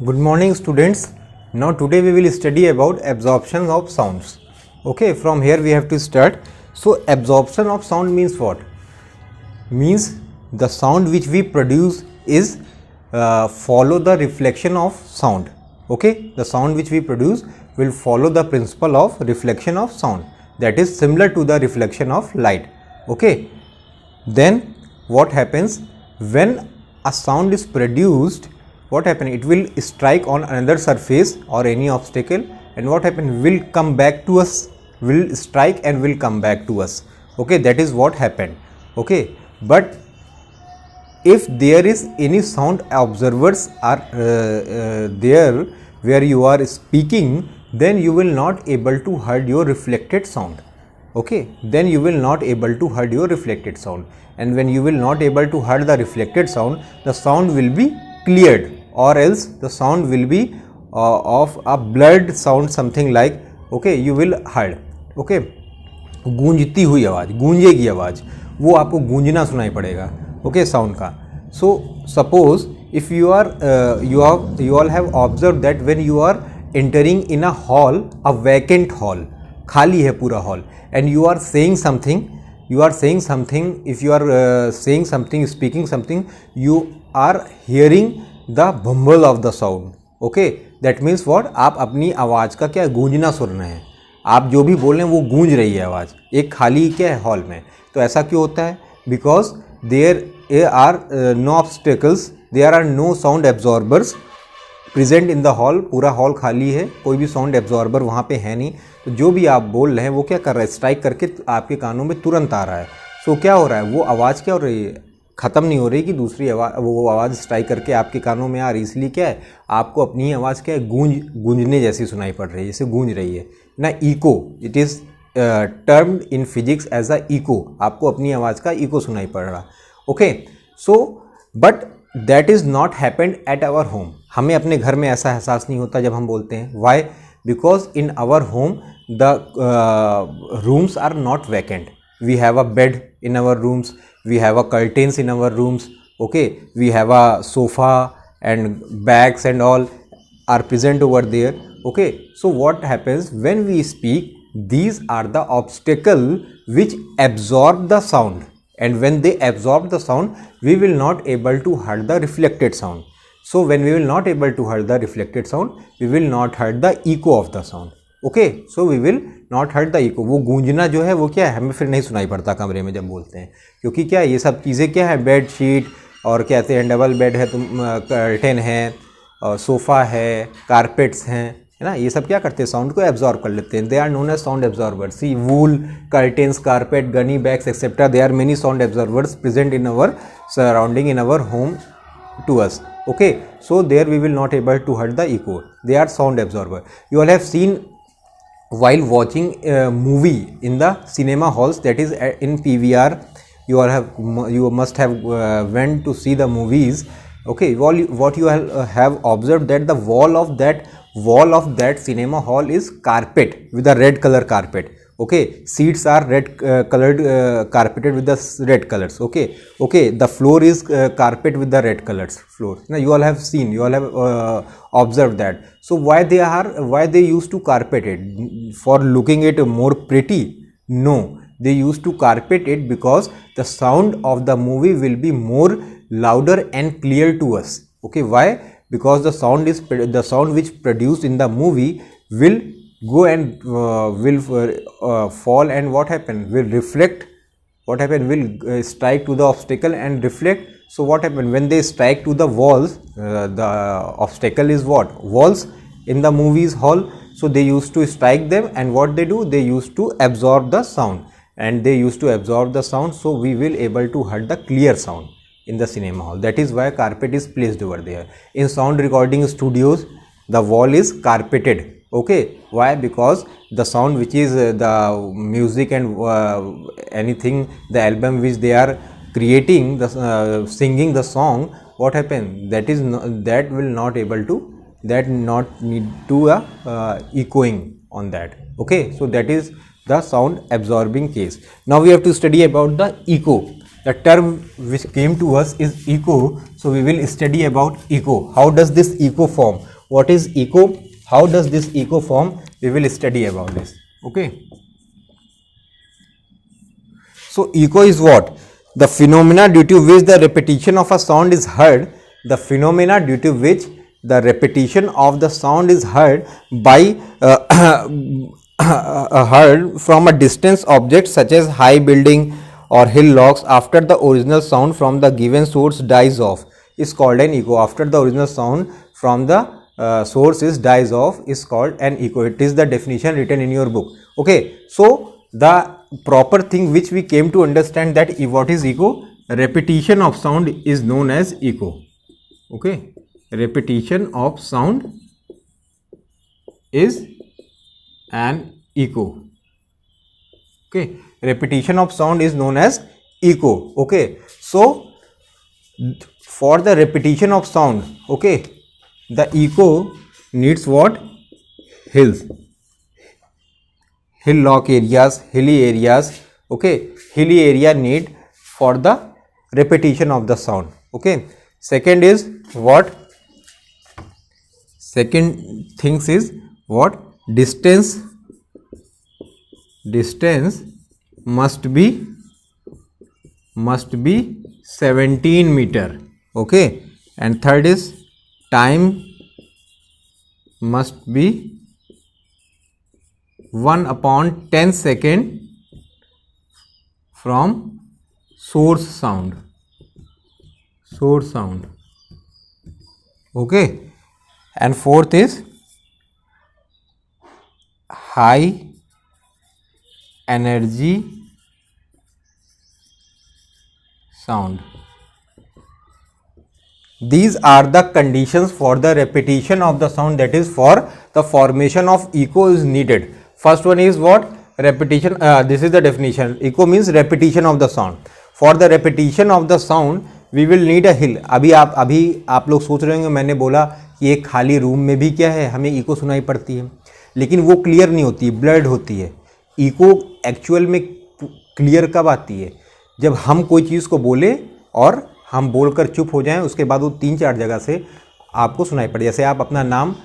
Good morning, students. Now today we will study about absorption of sounds. Okay, from here we have to start. So absorption of sound means what? Means the sound which we produce is follow the reflection of sound. Okay, the sound which we produce will follow the principle of reflection of sound, that is similar to the reflection of light. Okay, then what happens when a sound is produced? What happen? It will strike on another surface or any obstacle, and what happen? Will come back to us, will strike and will come back to us. Okay, that is what happened. Okay, but if there is any sound observers are there where you are speaking, then you will not able to heard your reflected sound. Okay, then you will not able to heard your reflected sound, and when you will not able to heard the reflected sound, the sound will be cleared, or else the sound will be of a blurred sound, something like. Okay, you will heard. Okay, गूंजती हुई आवाज़, गूंजेगी आवाज़, वो आपको गूंजना सुनाई पड़ेगा. Okay, sound का. So suppose if you are you all have observed that when you are entering in a hall, a vacant hall, खाली है पूरा hall, and you are saying something, if you are saying something, speaking something, you are hearing the bumble of the sound. Okay, that means what? आप अपनी आवाज़ का क्या गूंजना सुन रहे हैं, आप जो भी बोल रहे हैं वो गूंज रही है आवाज़ एक खाली क्या है हॉल में. तो ऐसा क्यों होता है? Because there are no obstacles, there are no sound absorbers present in the hall. पूरा हॉल खाली है, कोई भी साउंड एब्जॉर्बर वहाँ पे है नहीं. तो जो भी आप बोल रहे हैं वो क्या कर रहा है? स्ट्राइक करके आपके कानों में तुरंत आ रहा है. सो क्या हो रहा है? वो आवाज़ क्या हो रही है? ख़त्म नहीं हो रही कि दूसरी आवाज़, वो आवाज़ स्ट्राइक करके आपके कानों में आ रही. इसलिए क्या है, आपको अपनी आवाज़ क्या है, गूंजने जैसी सुनाई पड़ रही है, जैसे गूंज रही है ना. Echo, it is termed in physics as a echo. आपको अपनी आवाज़ का इको सुनाई पड़ रहा. Okay, so but that is not happened at our home. हमें अपने घर में ऐसा एहसास नहीं होता जब हम बोलते हैं. Why? Because in our home the rooms are not vacant. We have a bed in our rooms, we have a curtains in our rooms. Okay, we have a sofa and bags and all are present over there. Okay, so what happens when we speak? These are the obstacle which absorb the sound, and when they absorb the sound, we will not able to hear the reflected sound. So when we will not able to hear the reflected sound, we will not hear the echo of the sound. Okay, so we will not hurt the echo. वो गूंजना जो है वो क्या है, हमें फिर नहीं सुनाई पड़ता कमरे में जब बोलते हैं, क्योंकि क्या ये सब चीज़ें क्या है, बेड शीट और कहते हैं डबल बेड है, तुम कर्टेन है, सोफ़ा है, कारपेट्स हैं, है ना. ये सब क्या करते हैं, साउंड को एब्जॉर्ब कर लेते हैं. They are known as sound absorbers. See, wool, curtains, carpet, gunny bags etcetera, they are many sound absorbers present in our surrounding, in our home to us. Okay, so there we will not able to hear the echo. They are sound absorber. You all have seen while watching a movie in the cinema halls, that is in PVR, you must have went to see the movies. Okay, what you have observed that the wall of that cinema hall is carpet with a red color carpet. Okay, seats are red colored, carpeted with the red colors. Okay, the floor is carpet with the red colors floor. Now you all have seen, you all have observed that. So why they used to carpet it? For looking it more pretty? No, they used to carpet it because the sound of the movie will be more louder and clear to us. Okay, why? Because the sound which produced in the movie will go and will fall, and what happen, will reflect. What happen, will strike to the obstacle and reflect. So what happen, when they strike to the walls, the obstacle is what, walls in the movies hall. So they used to strike them, and what they do, they used to absorb the sound, so we will able to hear the clear sound in the cinema hall. That is why carpet is placed over there. In sound recording studios, the wall is carpeted. Okay, why? Because the sound which is the music and anything, the album which they are creating, the singing the song, what happen, that will not able to, that not need to echoing on that. Okay, so that is the sound absorbing case. Now we have to study about the echo. the term which came to us is echo. So we will study about echo. How does this echo form? What is echo? How does this echo form? We will study about this. Okay. So echo is what? The phenomena due to which the repetition of a sound is heard. The phenomena due to which the repetition of the sound is heard by heard from a distant object such as high building or hillocks after the original sound from the given source dies off is called an echo. After the original sound from the source is dies off is called an echo. It is the definition written in your book. Okay, so the proper thing which we came to understand that what is echo? Repetition of sound is known as echo. Okay, repetition of sound is an echo. Okay, repetition of sound is known as echo. Okay, so for the repetition of sound, okay, the echo needs what? Hills, hillock areas, hilly areas. Okay, hilly area need for the repetition of the sound. Okay, second is what? Second things is what? Distance must be 17 meter. Okay, and third is time must be 1/10 second from source sound. Okay, and fourth is high energy sound. These are the conditions for the repetition of the sound, that is for the formation of echo is needed. First one is what? Repetition. This is the definition. Echo means repetition of the sound. For the repetition of the sound we will need a hill. अभी आप लोग सोच रहे होंगे मैंने बोला कि एक खाली रूम में भी क्या है, हमें इको सुनाई पड़ती है, लेकिन वो क्लियर नहीं होती, ब्लर्ड होती है. इको एक्चुअल में क्लियर कब आती है? जब हम कोई चीज़ को बोले और हम बोलकर चुप हो जाएं, उसके बाद वो 3-4 जगह से आपको सुनाई पड़े. जैसे आप अपना नाम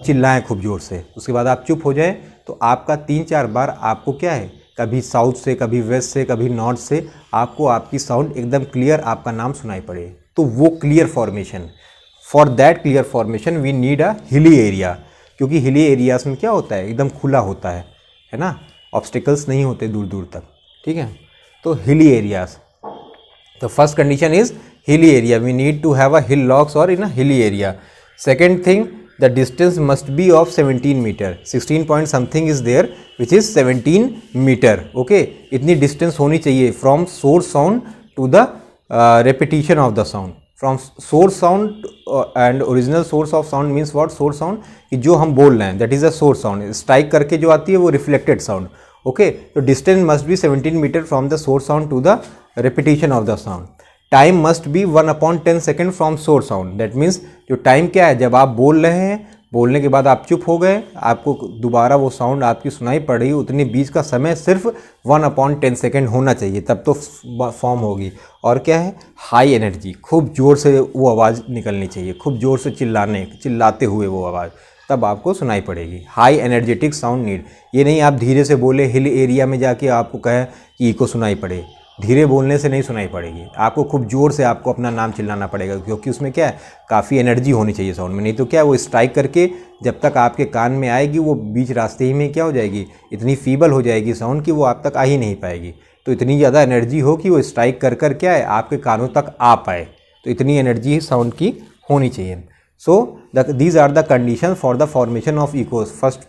चिल्लाएं खूब ज़ोर से, उसके बाद आप चुप हो जाएं, तो आपका 3-4 बार आपको क्या है, कभी साउथ से, कभी वेस्ट से, कभी नॉर्थ से आपको आपकी साउंड एकदम क्लियर आपका नाम सुनाई पड़े. तो वो clear formation, for that clear formation we need a hilly area. क्योंकि हिली एरियाज में क्या होता है, एकदम खुला होता है ना, ऑब्स्टिकल्स नहीं होते दूर दूर तक. ठीक है, तो hilly areas. The first condition is hilly area. We need to have a hillocks or in a hilly area. Second thing, the distance must be of 17 meter. 16 point something is there which is 17 meter. Okay, इतनी distance होनी चाहिए from source sound to the repetition of the sound. From source sound and original source of sound means what? Source sound कि जो हम बोल रहे हैं that is a source sound. Strike करके जो आती है वो reflected sound. Okay, so distance must be 17 meter from the source sound to the repetition of the sound. Time must be 1/10 second from source sound. That means जो time क्या है, जब आप बोल रहे हैं, बोलने के बाद आप चुप हो गए, आपको दोबारा वो साउंड आपकी सुनाई पड़ रही, उतने बीच का समय सिर्फ 1/10 सेकेंड होना चाहिए, तब तो फॉर्म होगी. और क्या है, हाई एनर्जी, खूब ज़ोर से वो आवाज़ निकलनी चाहिए, खूब ज़ोर से चिल्लाते हुए वो आवाज़, तब आपको सुनाई पड़ेगी. High energetic sound need. ये नहीं आप धीरे से बोले, हिल एरिया में जाके आपको कहे कि इको सुनाई पड़े. धीरे बोलने से नहीं सुनाई पड़ेगी, आपको खूब ज़ोर से आपको अपना नाम चिल्लाना पड़ेगा, क्योंकि उसमें क्या है, काफ़ी एनर्जी होनी चाहिए साउंड में. नहीं तो क्या है, वो स्ट्राइक करके जब तक आपके कान में आएगी, वो बीच रास्ते ही में क्या हो जाएगी, इतनी फीबल हो जाएगी साउंड कि वो आप तक आ ही नहीं पाएगी. तो इतनी ज़्यादा एनर्जी हो कि वो स्ट्राइक कर कर क्या है, आपके कानों तक आ पाए. तो इतनी एनर्जी साउंड की होनी चाहिए. So these are the condition for the formation of echoes. First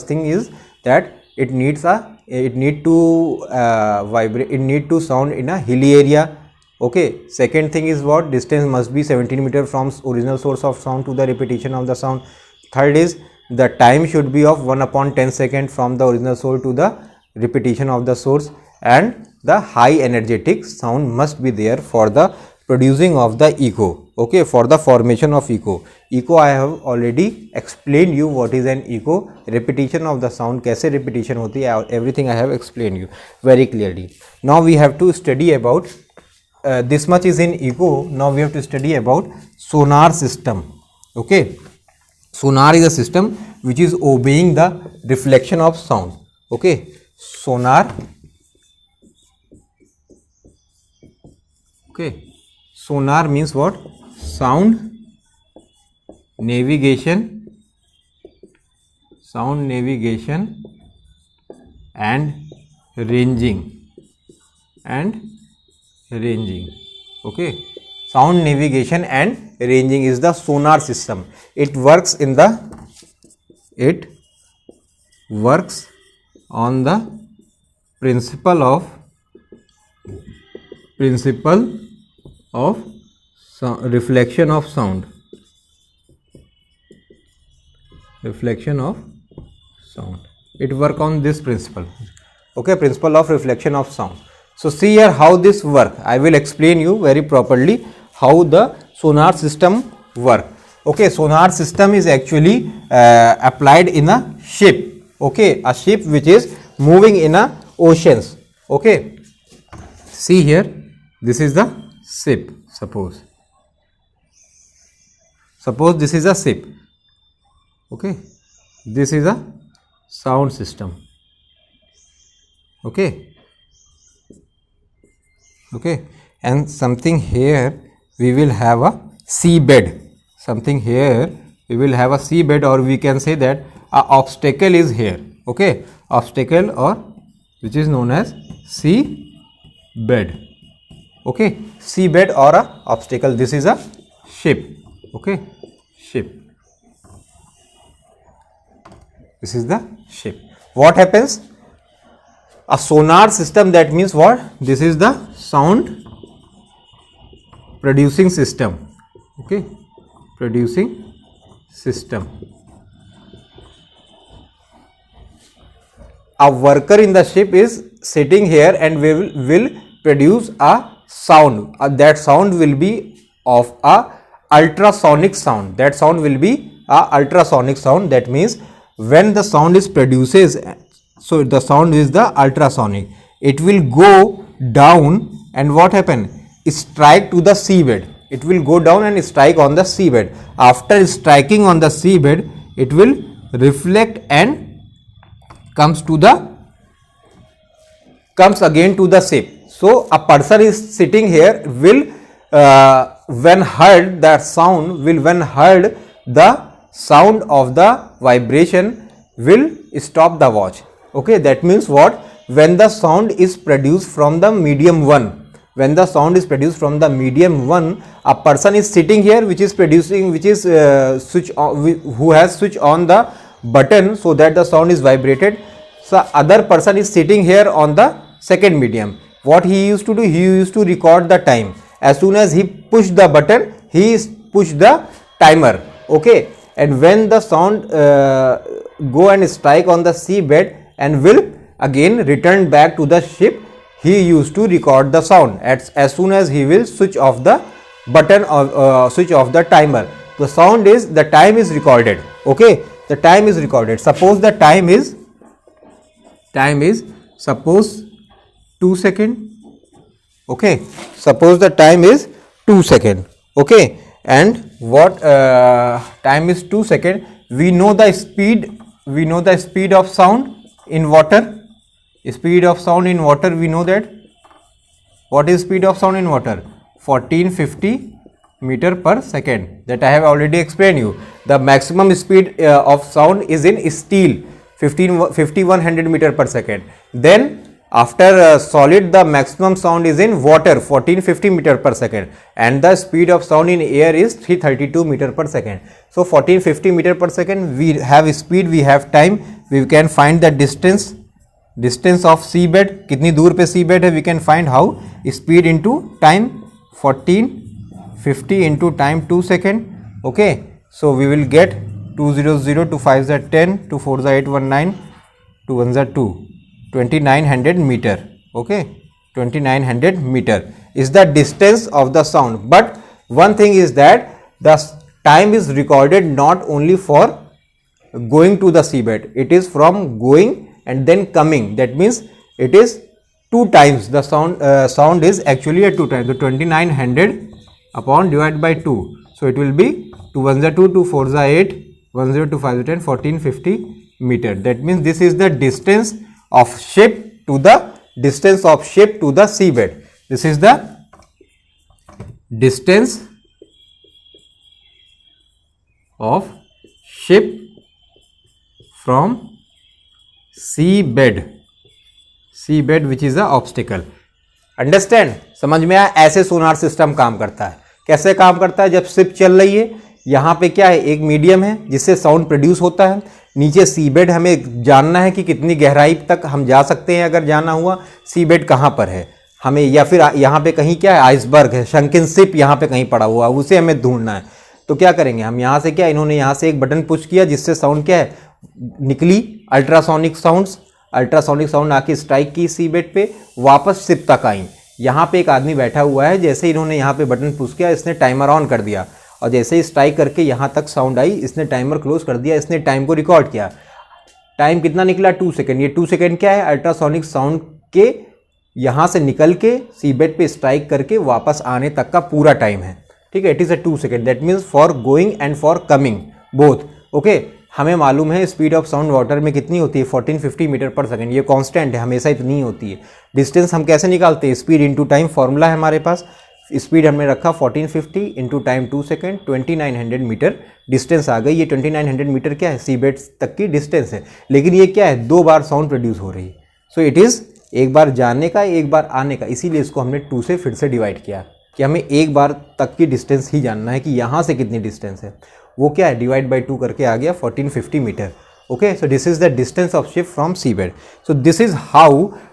thing is that it need to vibrate, it need to sound in a hilly area. Okay, second thing is what? Distance must be 17 meter from original source of sound to the repetition of the sound. Third is the time should be of 1/10 second from the original source to the repetition of the source, and the high energetic sound must be there for the producing of the echo. Okay, for the formation of echo. Echo I have already explained you what is an echo. Repetition of the sound, कैसे repetition होती है, everything I have explained you very clearly. Now we have to study about this much is in echo. Now we have to study about sonar system. Okay, sonar is a system which is obeying the reflection of sound. Okay, sonar. Okay, sonar means what? Sound navigation and ranging. Okay, sound navigation and ranging is the sonar system. It works on the principle of reflection of sound. It work on this principle. Okay, principle of reflection of sound. So see here how this work. I will explain you very properly how the sonar system work. Okay, sonar system is actually applied in a ship. Okay, a ship which is moving in a oceans. Okay, see here, this is the ship. Suppose this is a ship. Okay, this is a sound system. Okay, and something here we will have a seabed. Or we can say that a obstacle is here. Okay, obstacle, or which is known as seabed. Okay, seabed or a obstacle. This is a ship. Okay, ship. This is the ship. What happens? A sonar system, that means what? This is the sound producing system. Okay, producing system. A worker in the ship is sitting here and will produce a sound. That sound will be of a ultrasonic sound. That means when the sound is produces, so the sound is the ultrasonic, it will go down and what happen? Strike to the seabed. It will go down and strike on the seabed. After striking on the seabed, it will reflect and comes again to the ship. So a person is sitting here will when heard the sound of the vibration will stop the watch. Okay, that means what? When the sound is produced from the medium 1, a person is sitting here who has switch on the button so that the sound is vibrated. So other person is sitting here on the second medium. What he used to do? He used to record the time. As soon as he pushed the button, he pushed the timer. Okay, and when the sound go and strike on the seabed and will again return back to the ship, he used to record the sound. As soon as he will switch off the button or switch off the timer, the time is recorded. Okay, the time is recorded. Suppose the time is suppose 2 seconds. Okay, suppose the time is 2 seconds. Okay, and what time is 2 seconds? We know the speed of sound in water. Speed of sound in water, we know that. What is speed of sound in water? 1450 meter per second. That I have already explained you. The maximum speed of sound is in steel, 5100 meter per second. Then after solid, the maximum sound is in water, 1450 meter per second, and the speed of sound in air is 332 meter per second. So 1450 meter per second, we have speed, we have time, we can find the distance of seabed. कितनी दूर पे seabed है, we can find how? Speed into time, 1450 into time 2 second. Okay, so we will get 200, 2 5s are 10, 2 4s are 819, 2 1s are 2, 2900 meter. Okay, 2900 meter is the distance of the sound. But one thing is that the time is recorded not only for going to the seabed, it is from going and then coming. That means it is 2 times. The sound is actually at 2 times. So 2900 upon divided by 2. So it will be 2 1s are 2, 2 4s are 8, 1 0 2 5 10 1450 meter. That means this is the distance of ship to the seabed. This is the distance of ship from seabed which is a obstacle. Understand, समझ में आया? ऐसे sonar system काम करता है. कैसे काम करता है? जब शिप चल रही है, यहाँ पे क्या है, एक मीडियम है जिससे साउंड प्रोड्यूस होता है. नीचे सीबेड हमें जानना है कि कितनी गहराई तक हम जा सकते हैं. अगर जाना हुआ सीबेड कहाँ पर है हमें, या फिर यहाँ पे कहीं क्या है, आइसबर्ग है, शंकिन शिप यहाँ पे कहीं पड़ा हुआ, उसे हमें ढूंढना है. तो क्या करेंगे हम, यहाँ से क्या, इन्होंने यहाँ से एक बटन पुश किया जिससे साउंड क्या है, निकली. अल्ट्रासोनिक साउंड आके स्ट्राइक की सीबेड पे, वापस शिप तक आई. यहाँ पे एक आदमी बैठा हुआ है, जैसे इन्होंने यहाँ पे बटन पुश किया, इसने टाइमर ऑन कर दिया और जैसे ही स्ट्राइक करके यहाँ तक साउंड आई, इसने टाइमर क्लोज कर दिया. इसने टाइम को रिकॉर्ड किया. टाइम कितना निकला? 2 सेकेंड. ये 2 सेकेंड क्या है, अल्ट्रासोनिक साउंड के यहाँ से निकल के सीबेड पे स्ट्राइक करके वापस आने तक का पूरा टाइम है. ठीक है, it is a 2 second. That means for going and for coming both. Okay, हमें मालूम है स्पीड ऑफ साउंड वाटर में कितनी होती है, 1450 मीटर पर सेकेंड. ये कांस्टेंट है, हमेशा इतनी ही होती है. डिस्टेंस हम कैसे निकालते हैं, स्पीड इनटू टाइम फॉर्मूला है हमारे पास. स्पीड हमने रखा 1450 into time 2 second, 2900 metre distance आ गई. ये 2900 मीटर क्या है, सीबेड तक की डिस्टेंस है. लेकिन ये क्या है, 2 बार साउंड प्रोड्यूस हो रही है. सो इट इज़ एक बार जाने का, एक बार आने का. इसीलिए इसको हमने 2 से फिर से डिवाइड किया कि हमें एक बार तक की डिस्टेंस ही जानना है कि यहाँ से कितनी डिस्टेंस है. वो क्या है, डिवाइड बाई 2 करके आ गया 1450 metre. Okay, so this is the distance of ship from seabed. So this is how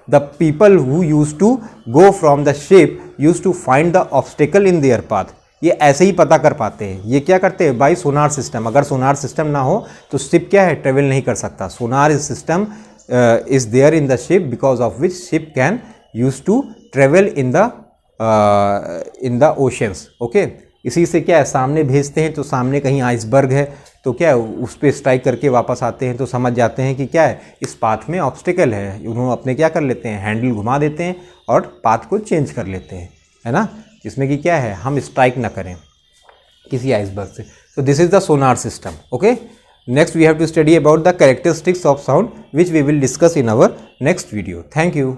the people who used to go from the ship used to find the obstacle in their path. ये ऐसे ही पता कर पाते हैं. ये क्या करते हैं, बाई सोनार सिस्टम. अगर सोनार सिस्टम ना हो तो शिप क्या है, ट्रेवल नहीं कर सकता. Sonar system is there in the ship because of which ship can use to travel in the oceans. Okay, इसी से क्या है, सामने भेजते हैं तो सामने कहीं आइसबर्ग है तो क्या है, उस पर स्ट्राइक करके वापस आते हैं तो समझ जाते हैं कि क्या है, इस पाथ में ऑब्स्टिकल है. उन्होंने अपने क्या कर लेते हैं, हैंडल घुमा देते हैं और पाथ को चेंज कर लेते हैं, है ना, जिसमें कि क्या है, हम स्ट्राइक ना करें किसी आइसबर्ग से. So this is the sonar system. Okay, next we have to study about the characteristics of sound which we will discuss in our next video. Thank you.